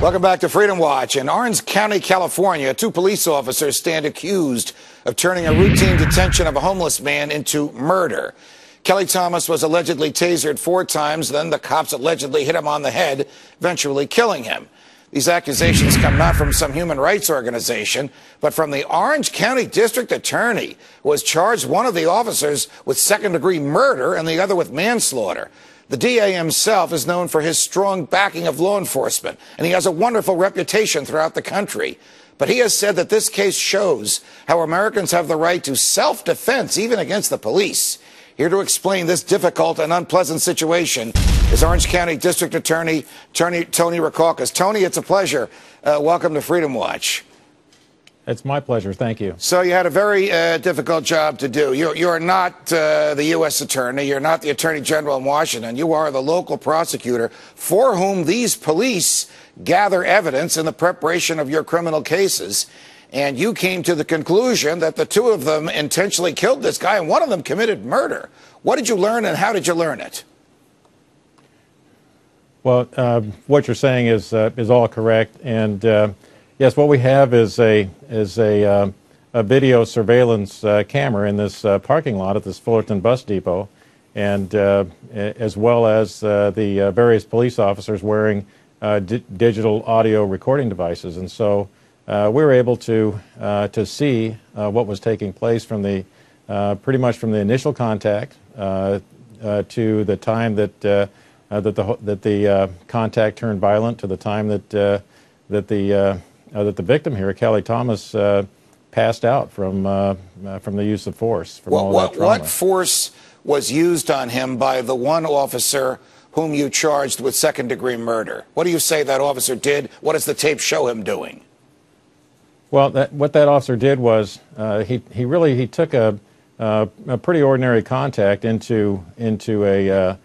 Welcome back to Freedom Watch. In Orange County, California, two police officers stand accused of turning a routine detention of a homeless man into murder. Kelly Thomas was allegedly tasered 4 times. Then the cops allegedly hit him on the head, eventually killing him. These accusations come not from some human rights organization, but from the Orange County District Attorney, who has charged one of the officers with second-degree murder and the other with manslaughter. The DA himself is known for his strong backing of law enforcement, and he has a wonderful reputation throughout the country. But he has said that this case shows how Americans have the right to self-defense, even against the police. Here to explain this difficult and unpleasant situation is Orange County District Attorney Tony Rackauckas. Tony, it's a pleasure. Welcome to Freedom Watch. It's my pleasure. Thank you. So you had a very difficult job to do. You're not the U.S. Attorney. You're not the Attorney General in Washington. You are the local prosecutor for whom these police gather evidence in the preparation of your criminal cases. And you came to the conclusion that the two of them intentionally killed this guy and one of them committed murder. What did you learn and how did you learn it? Well, what you're saying is all correct. And yes, what we have is a video surveillance camera in this parking lot at this Fullerton bus depot, and as well as the various police officers wearing digital audio recording devices. And so we were able to see what was taking place from the pretty much from the initial contact to the time that the contact turned violent, to the time that the victim here, Kelly Thomas, passed out from the use of force. From all that trauma. What force was used on him by the one officer whom you charged with second-degree murder? What do you say that officer did? What does the tape show him doing? Well, what that officer did was he took a pretty ordinary contact into a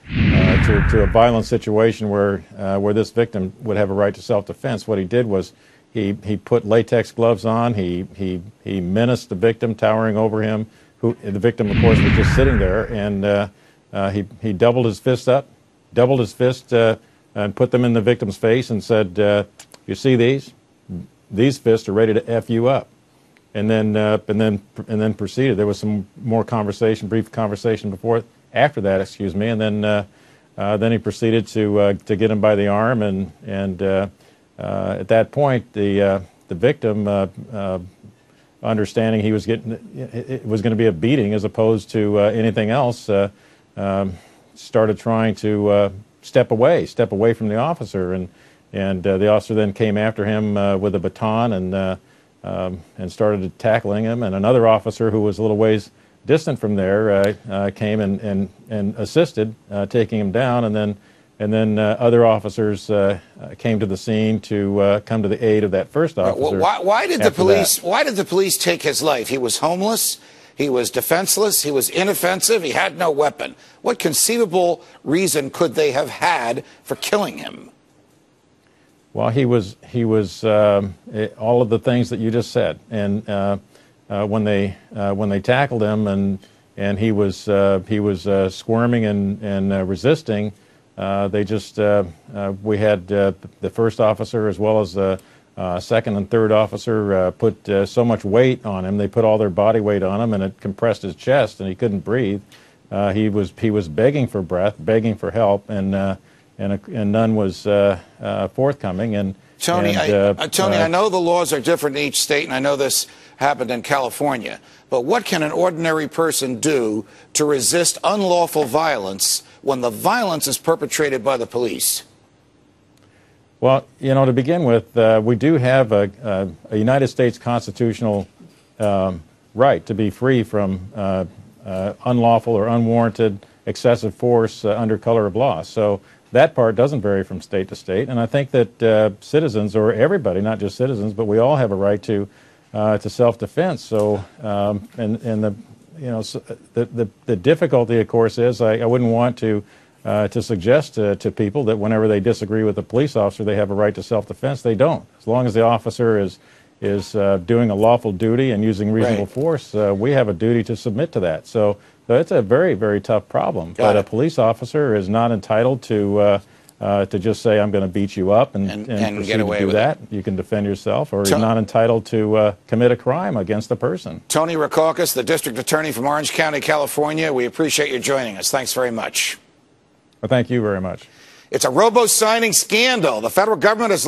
violent situation where this victim would have a right to self-defense. What he did was he put latex gloves on. He menaced the victim, towering over him. The victim, of course, was just sitting there, and he doubled his fist up, and put them in the victim's face, and said, "You see these? These fists are ready to F you up." And then proceeded. There was some more conversation, brief conversation after that, excuse me, and then he proceeded to get him by the arm, and at that point the victim, understanding he was it was going to be a beating as opposed to anything else, started trying to step away from the officer, and the officer then came after him with a baton and started tackling him. And another officer who was a little ways distant from there came and assisted taking him down. And then other officers came to the scene to come to the aid of that first officer. Why did the police take his life? He was homeless. He was defenseless. He was inoffensive. He had no weapon. What conceivable reason could they have had for killing him? Well, he was all of the things that you just said, and when they tackled him and he was squirming and resisting, we had the first officer as well as the second and third officer put so much weight on him. They put all their body weight on him, and it compressed his chest, and he couldn't breathe. He was begging for breath, begging for help, and none was forthcoming. And Tony, I know the laws are different in each state, and I know this happened in California. But what can an ordinary person do to resist unlawful violence when the violence is perpetrated by the police? Well, to begin with, we do have a United States constitutional right to be free from unlawful or unwarranted excessive force under color of law. So that part doesn't vary from state to state, and I think that citizens, or everybody, not just citizens, but we all have a right to self-defense. So, the difficulty, of course, is I wouldn't want to suggest to people that whenever they disagree with a police officer, they have a right to self-defense. They don't. As long as the officer is doing a lawful duty and using reasonable force, we have a duty to submit to that. So it's a very, very tough problem. But a police officer is not entitled to to just say, I'm going to beat you up and proceed get away to do with that. it. You can defend yourself, or you're not entitled to commit a crime against the person. Tony Rackauckas, the district attorney from Orange County, California, we appreciate you joining us. Thanks very much. Well, thank you very much. It's a robo-signing scandal. The federal government has